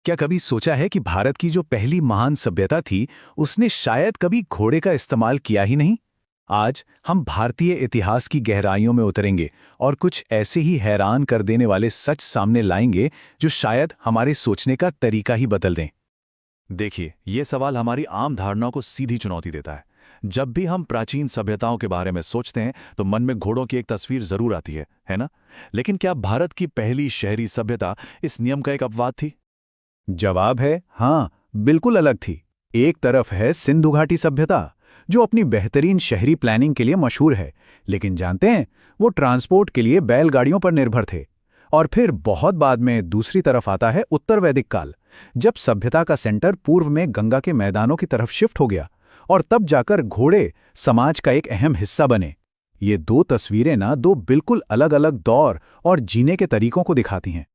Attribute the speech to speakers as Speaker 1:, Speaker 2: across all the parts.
Speaker 1: क्या कभी सोचा है कि भारत की जो पहली महान सभ्यता थी, उसने शायद कभी घोड़े का इस्तेमाल किया ही नहीं? आज हम भारतीय इतिहास की गहराइयों में उतरेंगे और कुछ ऐसे ही हैरान कर देने वाले सच सामने लाएंगे जो शायद हमारे सोचने का तरीका ही बदल दें।
Speaker 2: देखिए, ये सवाल हमारी आम धारणाओं को सीधी चुनौती देता है। जब भी हम प्राचीन सभ्यताओं के बारे में सोचते हैं तो मन में घोड़ों की एक तस्वीर जरूर आती है ना? लेकिन क्या भारत की पहली शहरी सभ्यता इस नियम का एक अपवाद थी?
Speaker 1: जवाब है हाँ, बिल्कुल अलग थी। एक तरफ है सिंधु घाटी सभ्यता, जो अपनी बेहतरीन शहरी प्लानिंग के लिए मशहूर है, लेकिन जानते हैं, वो ट्रांसपोर्ट के लिए बैलगाड़ियों पर निर्भर थे। और फिर बहुत बाद में दूसरी तरफ आता है उत्तर वैदिक काल, जब सभ्यता का सेंटर पूर्व में गंगा के मैदानों की तरफ शिफ्ट हो गया, और तब जाकर घोड़े समाज का एक अहम हिस्सा बने। ये दो तस्वीरें ना दो बिल्कुल अलग अलग दौर और जीने के तरीकों को दिखाती हैं।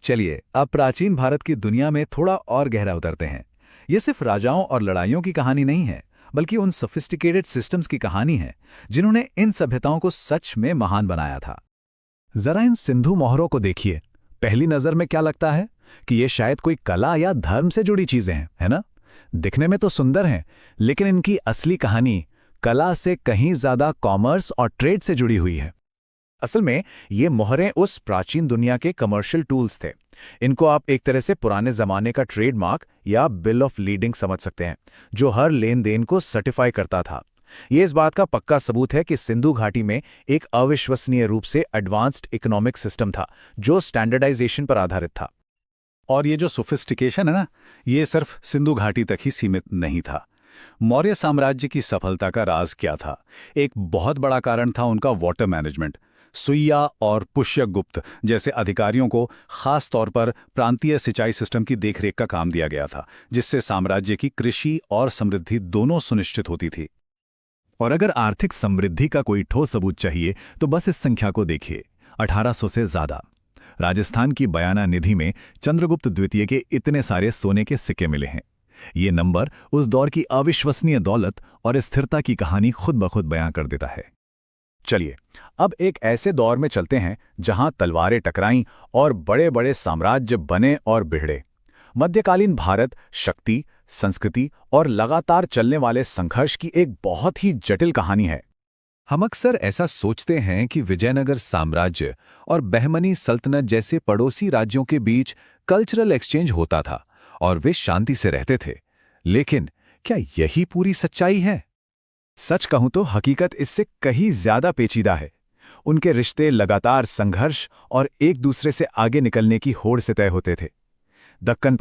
Speaker 3: चलिए अब प्राचीन भारत की दुनिया में थोड़ा और गहरा उतरते हैं। ये सिर्फ राजाओं और लड़ाइयों की कहानी नहीं है, बल्कि उन सोफिस्टिकेटेड सिस्टम्स की कहानी है जिन्होंने इन सभ्यताओं को सच में महान बनाया था।
Speaker 1: जरा इन सिंधु मोहरों को देखिए। पहली नजर में क्या लगता है कि ये शायद कोई कला या धर्म से जुड़ी चीजें हैं, है ना? दिखने में तो सुंदर हैं, लेकिन इनकी असली कहानी कला से कहीं ज्यादा कॉमर्स और ट्रेड से जुड़ी हुई है।
Speaker 3: असल में ये मोहरें उस प्राचीन दुनिया के कमर्शियल टूल्स थे। इनको आप एक तरह से पुराने जमाने का ट्रेडमार्क या बिल ऑफ लीडिंग समझ सकते हैं, जो हर लेन देन को सर्टिफाई करता था। ये इस बात का पक्का सबूत है कि सिंधु घाटी में एक अविश्वसनीय रूप से एडवांस्ड इकोनॉमिक सिस्टम था, जो स्टैंडर्डाइजेशन पर आधारित था।
Speaker 1: और ये जो सोफिस्टिकेशन है ना, ये सिर्फ सिंधु घाटी तक ही सीमित नहीं था। मौर्य साम्राज्य की सफलता का राज क्या था? एक बहुत बड़ा कारण था उनका वाटर मैनेजमेंट। सुइया और पुष्यगुप्त जैसे अधिकारियों को खास तौर पर प्रांतीय सिंचाई सिस्टम की देखरेख का काम दिया गया था, जिससे साम्राज्य की कृषि और समृद्धि दोनों सुनिश्चित होती थी।
Speaker 3: और अगर आर्थिक समृद्धि का कोई ठोस सबूत चाहिए तो बस इस संख्या को देखिए, 1800 से ज्यादा। राजस्थान की बयाना निधि में चंद्रगुप्त द्वितीय के इतने सारे सोने के सिक्के मिले हैं। ये नंबर उस दौर की अविश्वसनीय दौलत और स्थिरता की कहानी खुद ब खुद बयां कर देता है।
Speaker 1: चलिए अब एक ऐसे दौर में चलते हैं जहां तलवारें टकराईं और बड़े बड़े साम्राज्य बने और बिगड़े। मध्यकालीन भारत शक्ति, संस्कृति और लगातार चलने वाले संघर्ष की एक बहुत ही जटिल कहानी है।
Speaker 3: हम अक्सर ऐसा सोचते हैं कि विजयनगर साम्राज्य और बहमनी सल्तनत जैसे पड़ोसी राज्यों के बीच कल्चरल एक्सचेंज होता था और वे शांति से रहते थे, लेकिन क्या यही पूरी सच्चाई है?
Speaker 1: सच कहूं तो हकीकत इससे कहीं ज्यादा पेचीदा है। उनके रिश्ते लगातार संघर्ष और एक दूसरे से आगे निकलने की होड़ से तय होते थे। दक्कन